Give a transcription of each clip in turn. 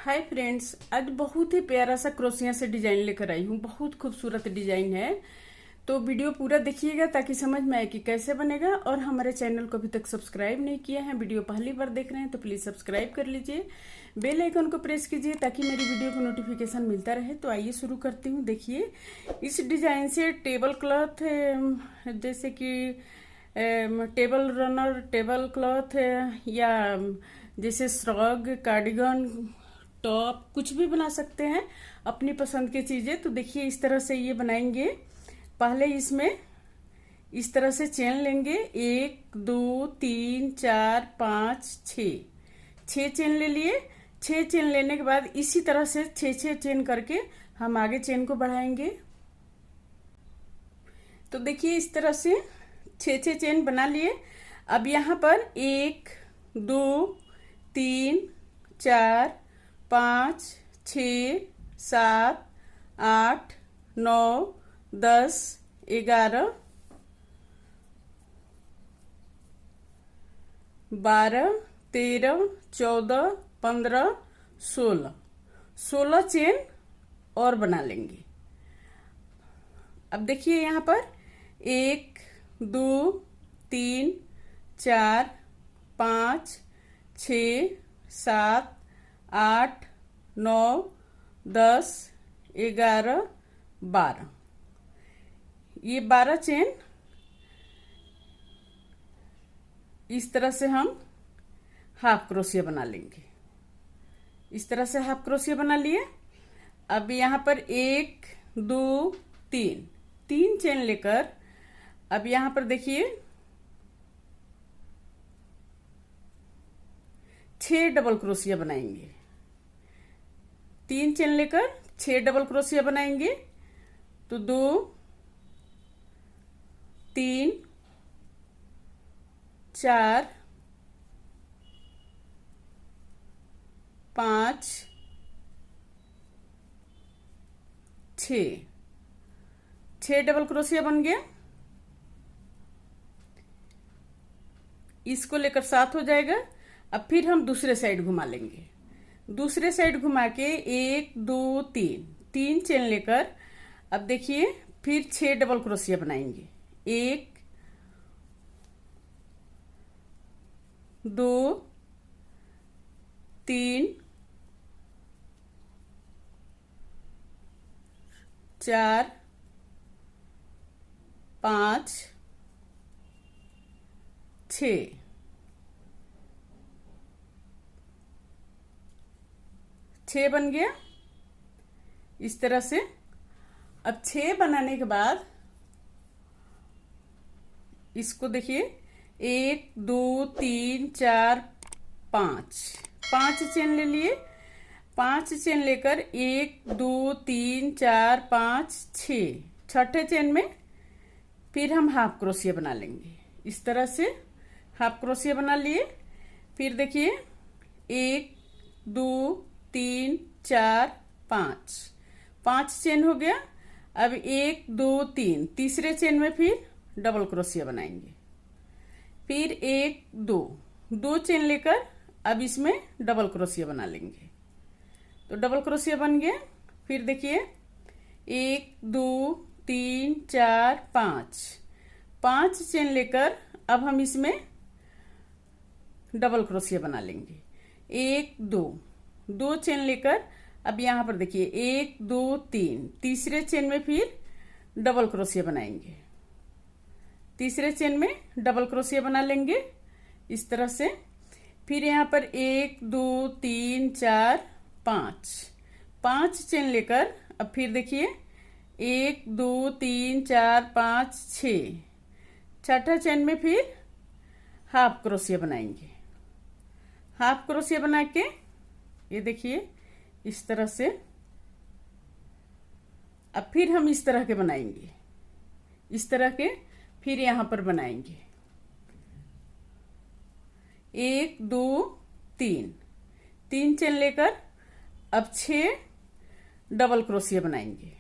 Hi friends, आज बहुत ही प्यारा सा क्रोशिया से डिजाइन लेकर आई हूँ। बहुत खूबसूरत डिजाइन है, तो वीडियो पूरा देखिएगा ताकि समझ में आए कि कैसे बनेगा। और हमारे चैनल को अभी तक सब्सक्राइब नहीं किया है, वीडियो पहली बार देख रहे हैं तो प्लीज सब्सक्राइब कर लीजिए, बेल आइकन को प्रेस कीजिए ताकि मेरी वीडियो को नोटिफिकेशन मिलता रहे। तो आइए शुरू करती हूँ। देखिए, इस डिजाइन से टेबल क्लॉथ जैसे कि टेबल रनर, टेबल क्लॉथ या जैसे श्रग, कार्डिगन, टॉप, कुछ भी बना सकते हैं अपनी पसंद की चीजें। तो देखिए, इस तरह से ये बनाएंगे। पहले इसमें इस तरह से चेन लेंगे, 1 2 3 4 5 6 चेन ले लिए। 6 चेन लेने के बाद इसी तरह से 6 चेन करके हम आगे चेन को बढ़ाएंगे। तो देखिए, इस तरह से 6 चेन बना लिए। अब यहाँ पर 1 2 3 4 5 6 7 8 9 10 11 12 13 14 15 16 चेन और बना लेंगे। अब देखिए, यहाँ पर 1 2 3 4 5 6 7 8 9 10 11 12, ये 12 चेन इस तरह से हम हाफ क्रोशिया बना लेंगे। इस तरह से हाफ क्रोशिया बना लिए। अब यहाँ पर 1 2 3 चेन लेकर अब यहाँ पर देखिए 6 डबल क्रोशिया बनाएंगे। 3 चेन लेकर 6 डबल क्रोशिया बनाएंगे। तो 2 3 4 5 6 डबल क्रोशिया बन गया। इसको लेकर 7 हो जाएगा। अब फिर हम दूसरे साइड घुमा लेंगे। दूसरे साइड घुमा के 1 2 3 चेन लेकर अब देखिए फिर 6 डबल क्रोशिया बनाएंगे। 1 2 3 4 5 6 बन गया इस तरह से। अब 6 बनाने के बाद इसको देखिए 1 2 3 4 5 चेन ले लिए। 5 चेन लेकर 1 2 3 4 5 6 छठे चेन में फिर हम हाफ क्रोशिया बना लेंगे। इस तरह से हाफ क्रोशिया बना लिए। फिर देखिए 1 2 3 4 5 चेन हो गया। अब 1 2 3 तीसरे चेन में फिर डबल क्रोशिया बनाएंगे। फिर 1 2 चेन लेकर अब इसमें डबल क्रोशिया बना लेंगे। तो डबल क्रोशिया बन गया। फिर देखिए 1 2 3 4 5 चेन लेकर अब हम इसमें डबल क्रोशिया बना लेंगे। 1 2 चेन लेकर अब यहाँ पर देखिए 1 2 3 तीसरे चेन में फिर डबल क्रोशिया बनाएंगे। तीसरे चेन में डबल क्रोशिया बना लेंगे इस तरह से। फिर यहाँ पर 1 2 3 4 5 चेन लेकर अब फिर देखिए 1 2 3 4 5 6 छठा चेन में फिर हाफ क्रोशिया बनाएंगे। हाफ क्रोशिया बना के ये देखिए इस तरह से। अब फिर हम इस तरह के बनाएंगे। इस तरह के फिर यहां पर बनाएंगे 1 2 3 चेन लेकर अब 6 डबल क्रोशिया बनाएंगे।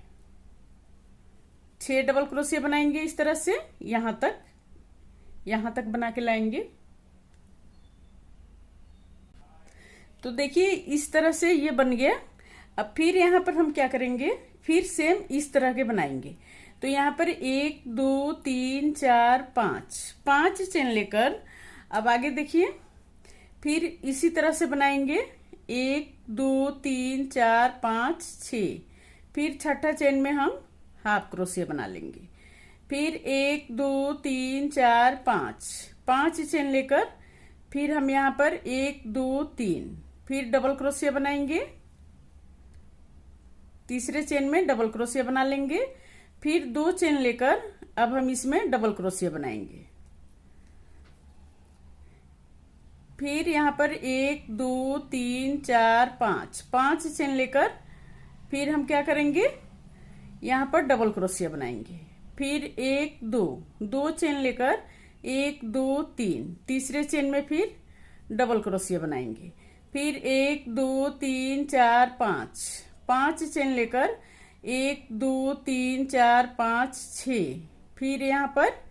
6 डबल क्रोशिया बनाएंगे इस तरह से यहां तक बना के लाएंगे। तो देखिए इस तरह से ये बन गया। अब फिर यहाँ पर हम क्या करेंगे, फिर सेम इस तरह के बनाएंगे। तो यहाँ पर 1 2 3 4 5 5 चेन लेकर अब आगे देखिए फिर इसी तरह से बनाएंगे 1 2 3 4 5 6। फिर छठा चेन में हम हाफ क्रोशिया बना लेंगे। फिर 1 2 3 4 5 5 चेन लेकर फिर हम यहाँ पर 1 2 3 फिर डबल क्रोशिया बनाएंगे। तीसरे चेन में डबल क्रोशिया बना लेंगे। फिर 2 चेन लेकर अब हम इसमें डबल क्रोशिया बनाएंगे। फिर यहाँ पर 1 2 3 4 5 5 चेन लेकर फिर हम क्या करेंगे, यहाँ पर डबल क्रोशिया बनाएंगे। फिर 1 2 चेन लेकर 1 2 3 तीसरे चेन में फिर डबल क्रोशिया बनाएंगे। फिर 1 2 3 4 5 चेन लेकर 1 2 3 4 5 6। फिर यहाँ पर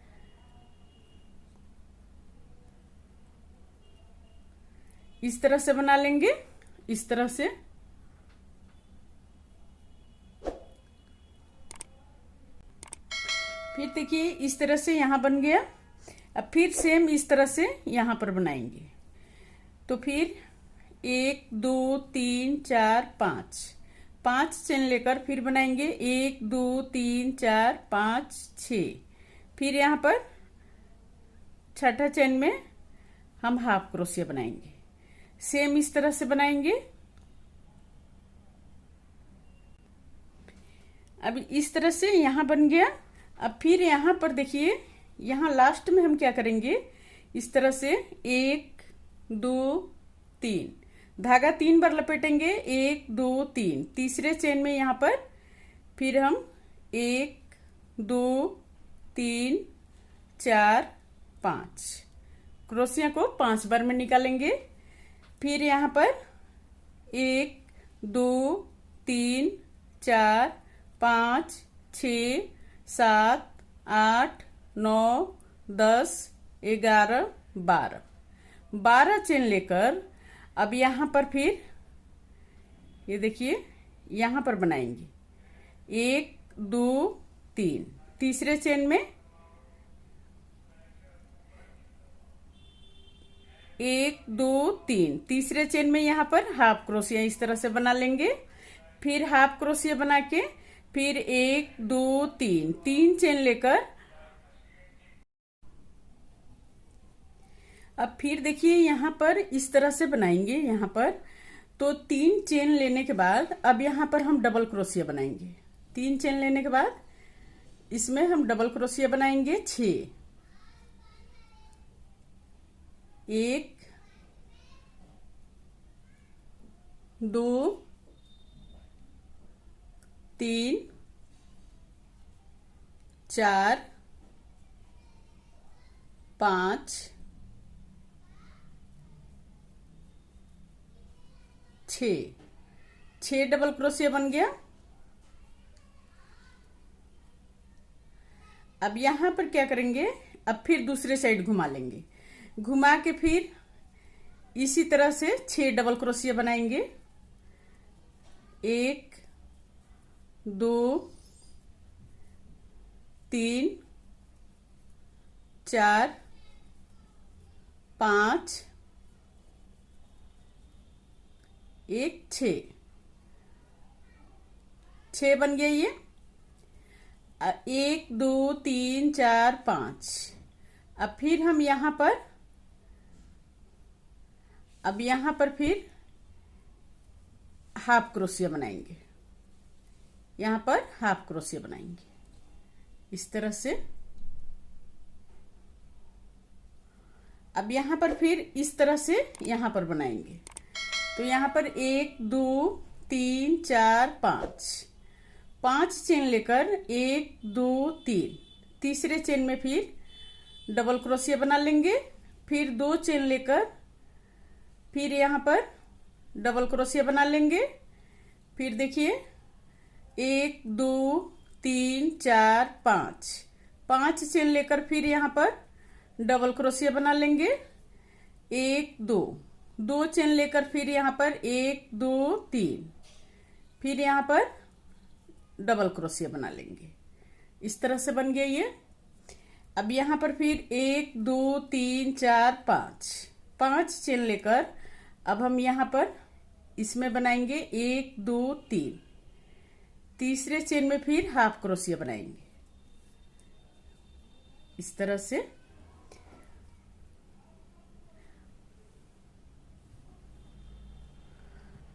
इस तरह से बना लेंगे, इस तरह से। फिर देखिए इस तरह से यहां बन गया। अब फिर सेम इस तरह से यहां पर बनाएंगे। तो फिर 1 2 3 4 5 चेन लेकर फिर बनाएंगे 1 2 3 4 5 6। फिर यहाँ पर छठा चेन में हम हाफ क्रोशिया बनाएंगे। सेम इस तरह से बनाएंगे। अब इस तरह से यहां बन गया। अब फिर यहां पर देखिए यहां लास्ट में हम क्या करेंगे, इस तरह से 1 2 3 धागा 3 बार लपेटेंगे। 1 2 3 तीसरे चेन में यहां पर फिर हम 1 2 3 4 5 क्रोशिया को 5 बार में निकालेंगे। फिर यहाँ पर 1 2 3 4 5 6 7 8 9 10 11 12 चेन लेकर अब यहाँ पर फिर ये देखिए यहाँ पर बनाएंगे 1 2 3 तीसरे चेन में 1 2 3 तीसरे चेन में यहाँ पर हाफ क्रोशिया इस तरह से बना लेंगे। फिर हाफ क्रोशिया बना के फिर 1 2 3 चेन लेकर अब फिर देखिए यहाँ पर इस तरह से बनाएंगे। यहाँ पर तो 3 चेन लेने के बाद अब यहाँ पर हम डबल क्रोशिया बनाएंगे। 3 चेन लेने के बाद इसमें हम डबल क्रोशिया बनाएंगे 6। 1 2 3 4 5 6 डबल क्रोशिया बन गया। अब यहां पर क्या करेंगे, अब फिर दूसरे साइड घुमा लेंगे। घुमा के फिर इसी तरह से 6 डबल क्रोशिया बनाएंगे। 1 2 3 4 5 1 6 बन गया ये। 1 2 3 4 5। अब फिर हम यहां पर फिर हाफ क्रोशिया बनाएंगे। यहां पर हाफ क्रोशिया बनाएंगे इस तरह से। अब यहां पर फिर इस तरह से यहां पर बनाएंगे। तो यहां पर 1 2 3 4 5 चेन लेकर 1 2 3 तीसरे चेन में फिर डबल क्रोशिया बना लेंगे। फिर 2 चेन लेकर फिर यहाँ पर डबल क्रोशिया बना लेंगे। फिर देखिए 1 2 3 4 5 चेन लेकर फिर यहाँ पर डबल क्रोशिया बना लेंगे। 1 2 2 चेन लेकर फिर यहाँ पर 1 2 3, फिर यहाँ पर डबल क्रोशिया बना लेंगे। इस तरह से बन गया ये। अब यहाँ पर फिर 1 2 3 4 5 चेन लेकर अब हम यहाँ पर इसमें बनाएंगे 1 2 3, तीसरे चेन में फिर हाफ क्रोशिया बनाएंगे इस तरह से।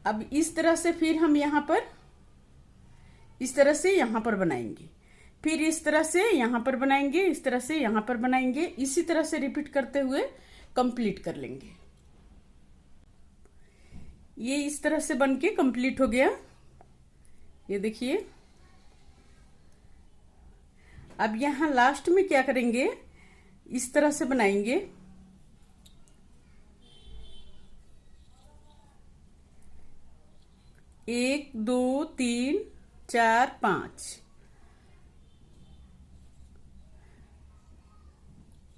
अब इस तरह से फिर हम यहाँ पर इस तरह से यहाँ पर बनाएंगे, फिर इस तरह से यहाँ पर बनाएंगे, इस तरह से यहाँ पर बनाएंगे। इसी तरह से रिपीट करते हुए कंप्लीट कर लेंगे। ये इस तरह से बन के कंप्लीट हो गया। ये देखिए। अब यहाँ लास्ट में क्या करेंगे, इस तरह से बनाएंगे। एक दो तीन चार पांच,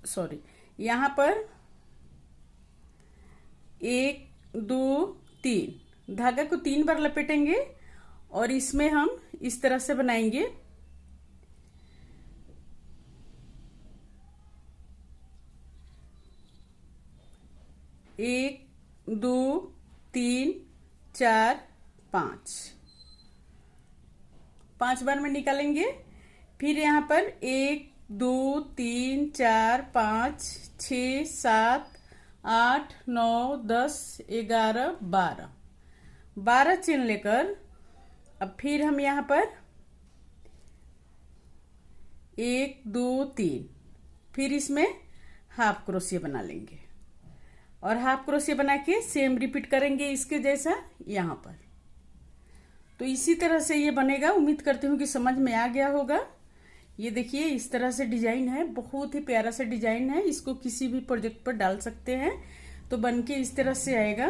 सॉरी, यहाँ पर 1 2 3 धागा को 3 बार लपेटेंगे और इसमें हम इस तरह से बनाएंगे। एक दो तीन चार पांच बार में निकालेंगे। फिर यहाँ पर 1 2 3 4 5 6 7 8 9 10 11 12 चेन लेकर अब फिर हम यहाँ पर 1 2 3, फिर इसमें हाफ क्रोशिया बना लेंगे और हाफ क्रोशिया बना के सेम रिपीट करेंगे इसके जैसा यहाँ पर। तो इसी तरह से ये बनेगा। उम्मीद करती हूँ कि समझ में आ गया होगा। ये देखिए इस तरह से डिजाइन है, बहुत ही प्यारा सा डिजाइन है। इसको किसी भी प्रोजेक्ट पर डाल सकते हैं तो बनके इस तरह से आएगा।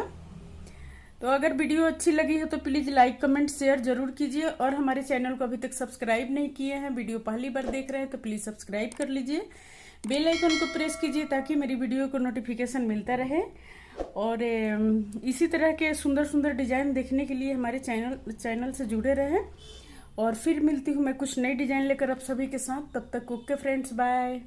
तो अगर वीडियो अच्छी लगी हो तो प्लीज लाइक कमेंट शेयर जरूर कीजिए और हमारे चैनल को अभी तक सब्सक्राइब नहीं किए हैं, वीडियो पहली बार देख रहे हैं तो प्लीज सब्सक्राइब कर लीजिए, बेल आइकन को प्रेस कीजिए ताकि मेरी वीडियो को नोटिफिकेशन मिलता रहे। और इसी तरह के सुंदर सुंदर डिजाइन देखने के लिए हमारे चैनल से जुड़े रहें। और फिर मिलती हूँ मैं कुछ नई डिजाइन लेकर आप सभी के साथ। तब तक ओके फ्रेंड्स, बाय।